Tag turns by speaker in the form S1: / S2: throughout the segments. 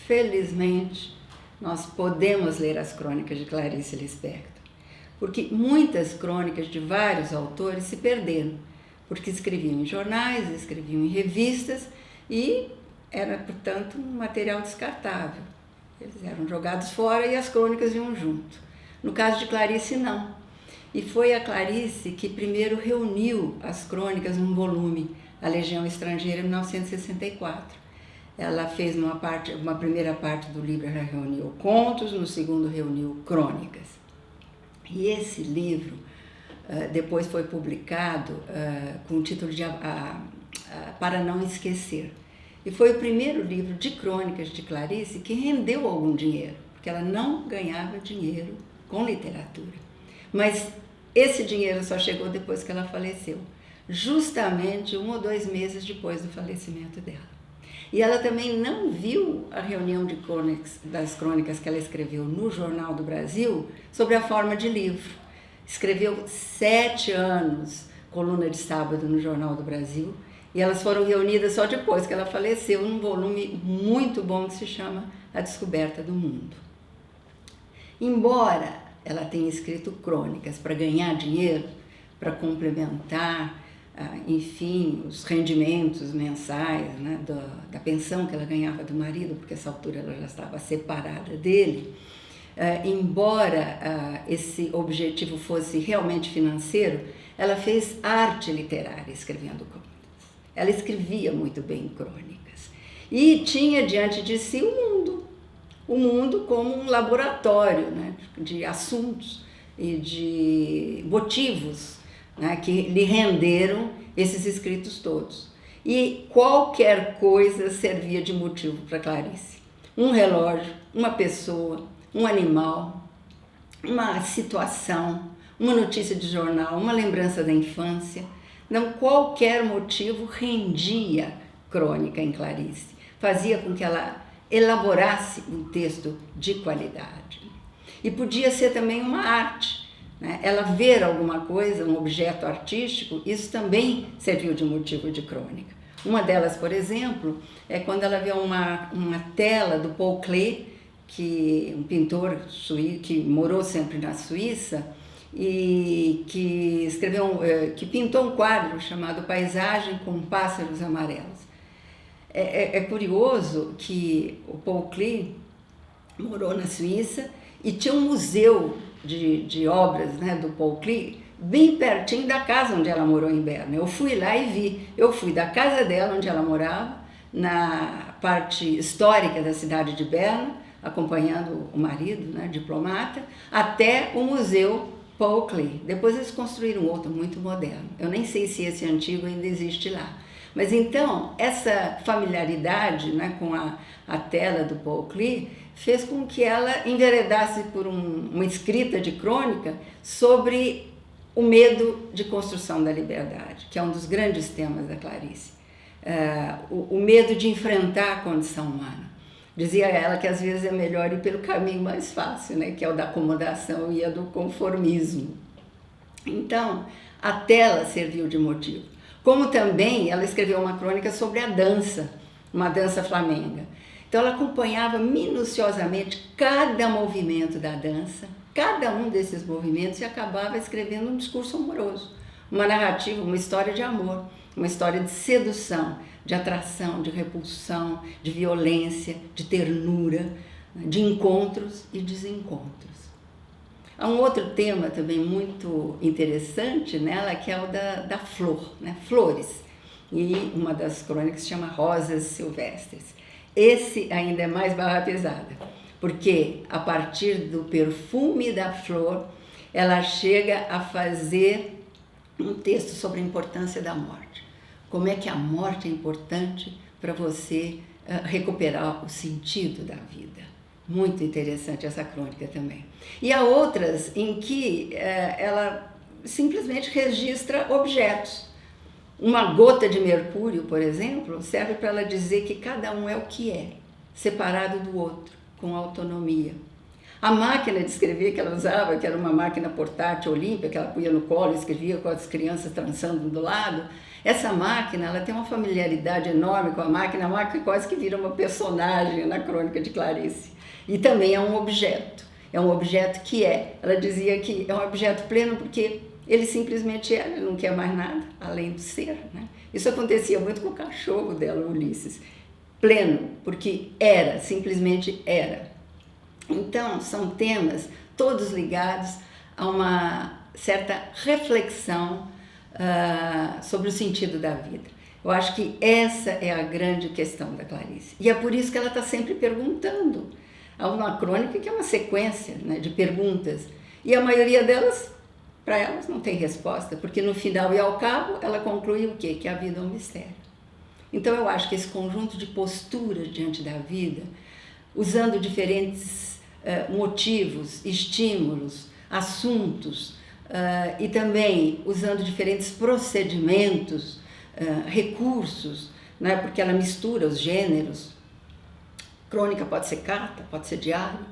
S1: felizmente, nós podemos ler as crônicas de Clarice Lispector, porque muitas crônicas de vários autores se perderam, porque escreviam em jornais, escreviam em revistas e era, portanto, um material descartável. Eles eram jogados fora e as crônicas iam junto. No caso de Clarice, não. E foi a Clarice que primeiro reuniu as crônicas num volume, A Legião Estrangeira, em 1964. Ela fez uma primeira parte do livro, ela reuniu contos, no segundo reuniu crônicas. E esse livro depois foi publicado com o título de Para Não Esquecer. E foi o primeiro livro de crônicas de Clarice que rendeu algum dinheiro, porque ela não ganhava dinheiro com literatura. Mas esse dinheiro só chegou depois que ela faleceu, justamente 1 ou 2 meses depois do falecimento dela. E ela também não viu a reunião das crônicas que ela escreveu no Jornal do Brasil sob a forma de livro. Escreveu 7 anos, coluna de sábado no Jornal do Brasil, e elas foram reunidas só depois que ela faleceu, num volume muito bom que se chama A Descoberta do Mundo. Embora ela tenha escrito crônicas para ganhar dinheiro, para complementar, enfim, os rendimentos mensais, né, da pensão que ela ganhava do marido, porque nessa altura ela já estava separada dele, embora esse objetivo fosse realmente financeiro, ela fez arte literária escrevendo crônicas. Ela escrevia muito bem crônicas e tinha diante de si o mundo como um laboratório, né, de assuntos e de motivos, né, que lhe renderam esses escritos todos. E qualquer coisa servia de motivo para Clarice. Um relógio, uma pessoa, um animal, uma situação, uma notícia de jornal, uma lembrança da infância. Não, qualquer motivo rendia crônica em Clarice. Fazia com que ela elaborasse um texto de qualidade. E podia ser também uma arte, né? Ela ver alguma coisa, um objeto artístico, isso também serviu de motivo de crônica. Uma delas, por exemplo, é quando ela vê uma tela do Paul Klee, um pintor que morou sempre na Suíça, e que pintou um quadro chamado Paisagem com Pássaros Amarelos. É curioso que o Paul Klee morou na Suíça e tinha um museu de obras, né, do Paul Klee bem pertinho da casa onde ela morou em Berna. Eu fui lá e vi. Eu fui da casa dela, onde ela morava, na parte histórica da cidade de Berna, acompanhando o marido, né, diplomata, até o museu Paul Klee. Depois eles construíram outro muito moderno. Eu nem sei se esse antigo ainda existe lá. Mas então, essa familiaridade, né, com a tela do Paul Klee fez com que ela enveredasse por uma escrita de crônica sobre o medo de construção da liberdade, que é um dos grandes temas da Clarice. O medo de enfrentar a condição humana. Dizia ela que às vezes é melhor ir pelo caminho mais fácil, né, que é o da acomodação e a do conformismo. Então, a tela serviu de motivo. Como também ela escreveu uma crônica sobre a dança, uma dança flamenga. Então ela acompanhava minuciosamente cada movimento da dança, cada um desses movimentos, e acabava escrevendo um discurso amoroso, uma narrativa, uma história de amor, uma história de sedução, de atração, de repulsão, de violência, de ternura, de encontros e desencontros. Há um outro tema também muito interessante nela, que é o da flor, né? Flores. E uma das crônicas se chama Rosas Silvestres. Esse ainda é mais barra pesada, porque a partir do perfume da flor, ela chega a fazer um texto sobre a importância da morte. Como é que a morte é importante para você recuperar o sentido da vida. Muito interessante essa crônica também. E há outras em que ela simplesmente registra objetos. Uma gota de mercúrio, por exemplo, serve para ela dizer que cada um é o que é, separado do outro, com autonomia. A máquina de escrever que ela usava, que era uma máquina portátil olímpica, que ela punha no colo e escrevia com as crianças trançando do lado, Essa máquina, ela tem uma familiaridade enorme com a máquina quase que vira uma personagem na crônica de Clarice. E também é um objeto que ela dizia que é um objeto pleno porque ele simplesmente era, ele não quer mais nada além de ser, né? Isso acontecia muito com o cachorro dela, Ulisses. Pleno, porque era, simplesmente era. Então, são temas todos ligados a uma certa reflexão sobre o sentido da vida. Eu acho que essa é a grande questão da Clarice. E é por isso que ela está sempre perguntando. Há uma crônica que é uma sequência, né, de perguntas. E a maioria delas, para elas, não tem resposta, porque no final e ao cabo, ela conclui o quê? Que a vida é um mistério. Então, eu acho que esse conjunto de posturas diante da vida, usando diferentes motivos, estímulos, assuntos, e também usando diferentes procedimentos, recursos, né, porque ela mistura os gêneros. Crônica pode ser carta, pode ser diário,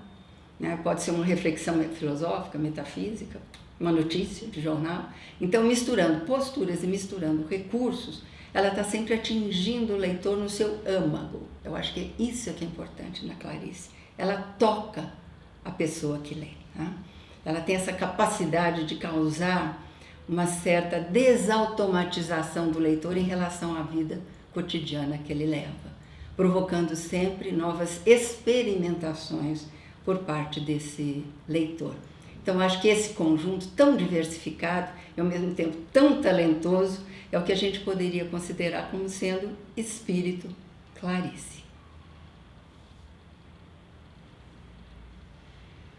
S1: né, pode ser uma reflexão filosófica, metafísica, uma notícia de jornal. Então, misturando posturas e misturando recursos, ela está sempre atingindo o leitor no seu âmago. Eu acho que isso é que é importante na Clarice. Ela toca a pessoa que lê, né? Ela tem essa capacidade de causar uma certa desautomatização do leitor em relação à vida cotidiana que ele leva, provocando sempre novas experimentações por parte desse leitor. Então, acho que esse conjunto tão diversificado e, ao mesmo tempo, tão talentoso, é o que a gente poderia considerar como sendo espírito Clarice.